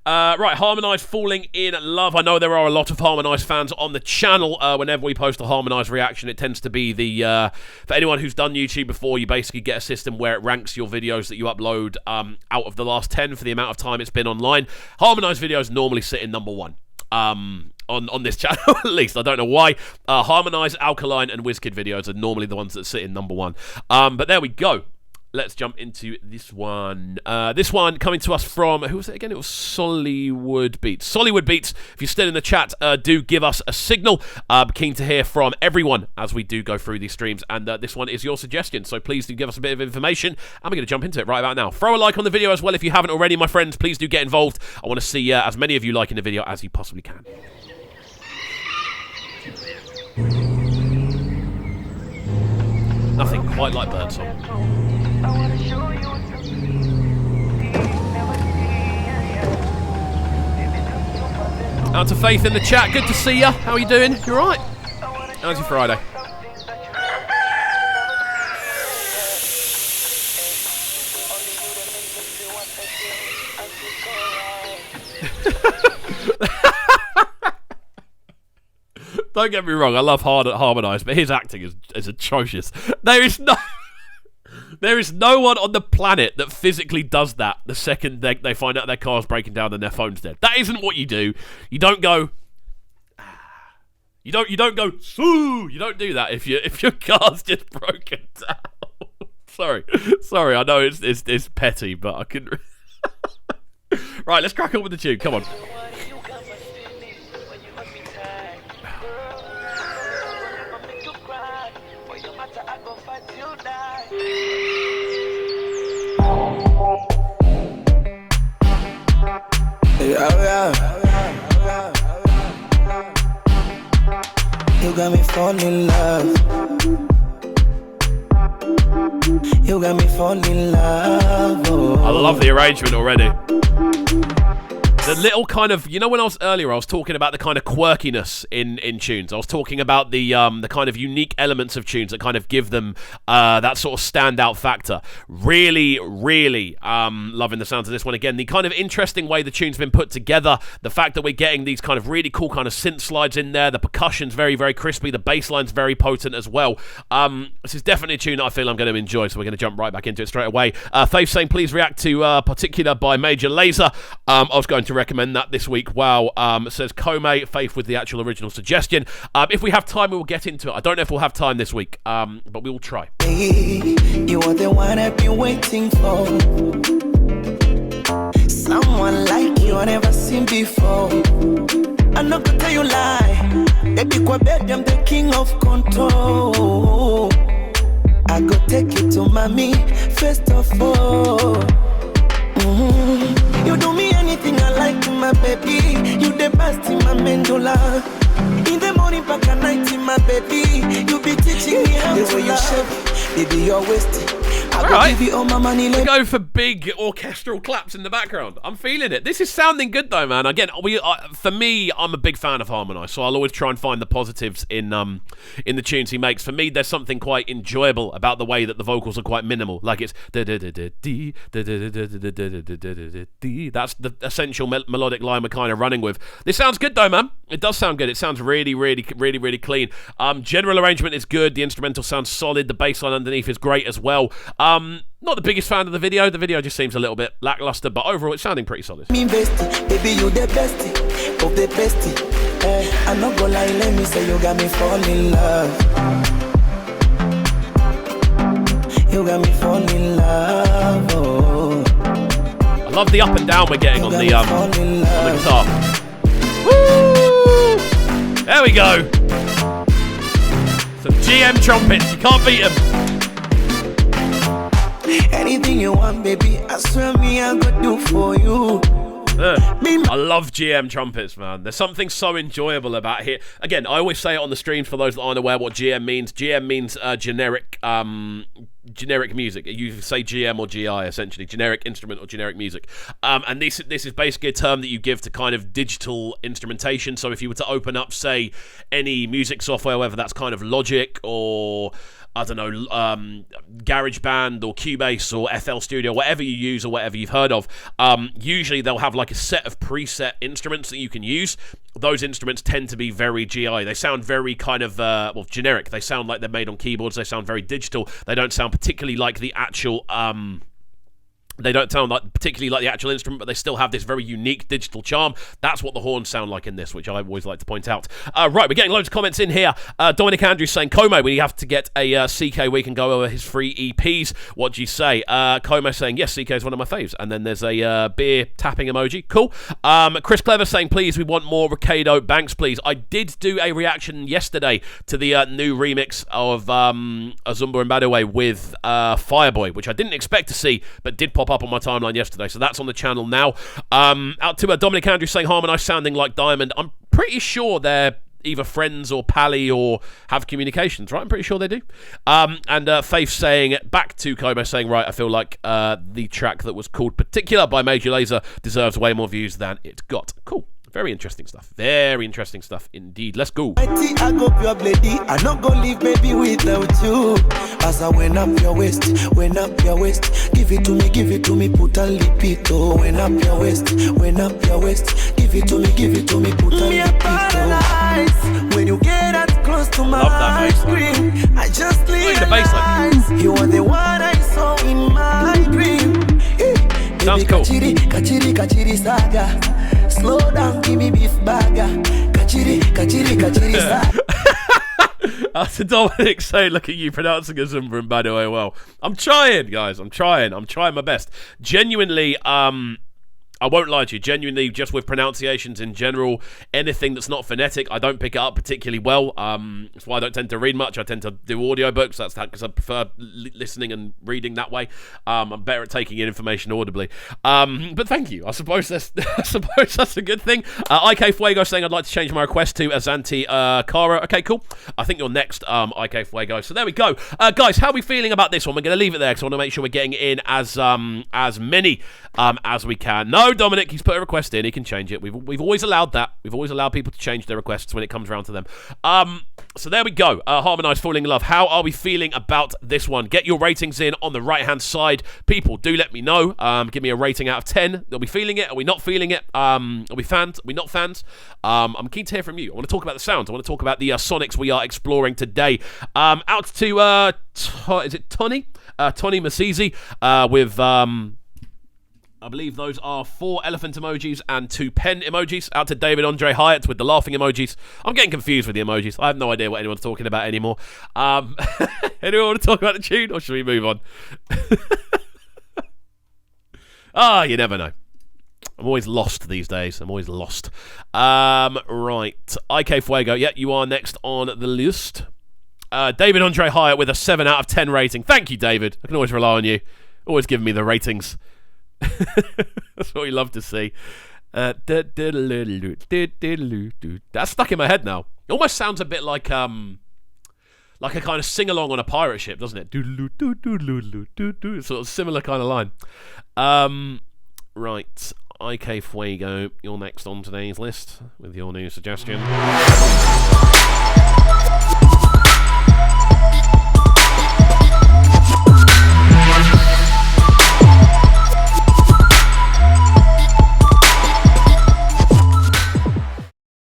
Right, Harmonize falling in love. I know there are a lot of Harmonize fans on the channel. Whenever we post a Harmonize reaction, it tends to be the... for anyone who's done YouTube before, you basically get a system where it ranks your videos that you upload out of the last 10 for the amount of time it's been online. Harmonize videos normally sit in number 1. On this channel, at least. I don't know why. Harmonize, Alkaline, and WizKid videos are normally the ones that sit in number 1. But there we go. Let's jump into this one. This one coming to us from, who was it again? It was Sollywood Beats. Sollywood Beats, if you're still in the chat, do give us a signal. Keen to hear from everyone as we do go through these streams. And this one is your suggestion, so please do give us a bit of information. And we're going to jump into it right about now. Throw a like on the video as well if you haven't already, my friends. Please do get involved. I want to see as many of you liking the video as you possibly can. Nothing quite like Birdsong. Out to Faith in the chat. Good to see ya. How are you doing? You alright? How's your Friday? Don't get me wrong, I love Harmonize, but his acting is atrocious. There is no one on the planet that physically does that the second they find out their car's breaking down and their phone's dead. That isn't what you do. You don't go. You don't go. Sue. You don't do that if your car's just broken down. Sorry. I know it's petty, but I couldn't. Right, let's crack on with the tune. Come on. You got me falling in love. You got me falling in love. Oh. I love the arrangement already. The little kind of, you know, when I was talking about the kind of quirkiness in tunes. I was talking about the kind of unique elements of tunes that kind of give them that sort of standout factor. Really, really loving the sounds of this one again. The kind of interesting way the tune's been put together. The fact that we're getting these kind of really cool kind of synth slides in there. The percussion's very, very crispy. The bass line's very potent as well. This is definitely a tune that I feel I'm going to enjoy, so we're going to jump right back into it straight away. Faith saying, please react to Particular by Major Lazer. I was going to recommend that this week. Wow. Says Kome, Faith with the actual original suggestion. If we have time, we will get into it. I don't know if we'll have time this week, but we will try. You are the one I've been waiting for. Someone like you I never seen before. I'm not gonna tell you lie. Baby, I'm the king of control. I go take you to mommy first of all. You do me anything I like, my baby. You the best in my mandula. In the morning, back at night, my baby. You be teaching me how to love. Baby, you're wasted. Right. We go for big orchestral claps in the background. I'm feeling it. This is sounding good though, man. Again, for me, I'm a big fan of Harmonize, so I'll always try and find the positives in the tunes he makes. For me, there's something quite enjoyable about the way that the vocals are quite minimal. Like it's that's the essential melodic line we're kind of running with. This sounds good though, man. It does sound good. It sounds really, really, really, really clean. General arrangement is good. The instrumental sounds solid. The bass line underneath is great as well. Not the biggest fan of the video. The video just seems a little bit lackluster, but overall it's sounding pretty solid. Me bestie, baby, you the bestie of the bestie. I'm not gonna lie, let me say you got me falling in love. You got me falling in love. Oh. I love the up and down we're getting on the guitar. Woo! There we go. Some GM trumpets. You can't beat them. Anything you want, baby, I swear me I could do for you. I love GM trumpets, man. There's something so enjoyable about it. Again, I always say it on the streams for those that aren't aware what GM means. GM means generic generic music. You say GM or GI, essentially, generic instrument or generic music. And this is basically a term that you give to kind of digital instrumentation. So if you were to open up, say, any music software, whether that's kind of Logic or, I don't know, GarageBand or Cubase or FL Studio, whatever you use or whatever you've heard of, usually they'll have like a set of preset instruments that you can use. Those instruments tend to be very GI. They sound very kind of, generic. They sound like they're made on keyboards. They sound very digital. They don't sound particularly like the actual... They don't sound like particularly like the actual instrument, but they still have this very unique digital charm. That's what the horns sound like in this, which I always like to point out. Right, we're getting loads of comments in here. Dominic Andrews saying, Como, we have to get a CK we can go over his free EPs. What do you say? Como saying, yes, CK is one of my faves. And then there's a beer tapping emoji. Cool. Chris Clever saying, please, we want more Ricardo Banks, please. I did do a reaction yesterday to the new remix of Azumba and Badaway with Fireboy, which I didn't expect to see, but did pop up on my timeline yesterday, so that's on the channel now. Out to Dominic Andrews saying Harmonize sounding like Diamond. I'm pretty sure they're either friends or pally or have communications, right? I'm pretty sure they do. And Faith saying, back to Como saying, right, I feel like the track that was called Particular by Major Lazer deserves way more views than it got. Cool. Very interesting stuff. Very interesting stuff indeed. Let's go. I go pure lady. I not gonna leave baby without you. As I went up your waist, went up your waist. Give it to me, put a lipito. Went up your waist, went up your waist. Give it to me, put a lipito. When you get that close to my screen, I just realized you are the one I saw in my dream. Sounds cool. Kachiri saga. Slow down, give me beef burger. Kachiri saga. After Dominic saying, look at you pronouncing Azumba and Badaway well. I'm trying, guys. I'm trying my best. Genuinely, I won't lie to you, genuinely, just with pronunciations in general, anything that's not phonetic, I don't pick it up particularly well. That's why I don't tend to read much. I tend to do audiobooks. That's that because I prefer listening and reading that way. I'm better at taking in information audibly. But thank you. I suppose that's a good thing. IK Fuego saying I'd like to change my request to Azanti Kara. Okay, cool. I think you're next, IK Fuego. So there we go. Guys, how are we feeling about this one? We're going to leave it there because I want to make sure we're getting in as many as we can. No, Dominic, he's put a request in. He can change it. We've always allowed that. We've always allowed people to change their requests when it comes around to them. So there we go. Harmonize, Falling in Love. How are we feeling about this one? Get your ratings in on the right-hand side. People, do let me know. Give me a rating out of 10. Are we feeling it? Are we not feeling it? Are we fans? Are we not fans? I'm keen to hear from you. I want to talk about the sounds. I want to talk about the sonics we are exploring today. Out to, is it Tony? Tony Masisi with... I believe those are 4 elephant emojis and 2 pen emojis. Out to David Andre Hyatt with the laughing emojis. I'm getting confused with the emojis. I have no idea what anyone's talking about anymore. Anyone want to talk about the tune, or should we move on? You never know. I'm always lost these days. I'm always lost. Right. IK Fuego. Yeah, you are next on the list. David Andre Hyatt with a 7 out of 10 rating. Thank you, David. I can always rely on you. Always giving me the ratings. That's what we love to see. That's stuck in my head now. It almost sounds a bit like a kind of sing-along on a pirate ship, doesn't it? Sort of similar kind of line. Right, IK Fuego, you're next on today's list with your new suggestion.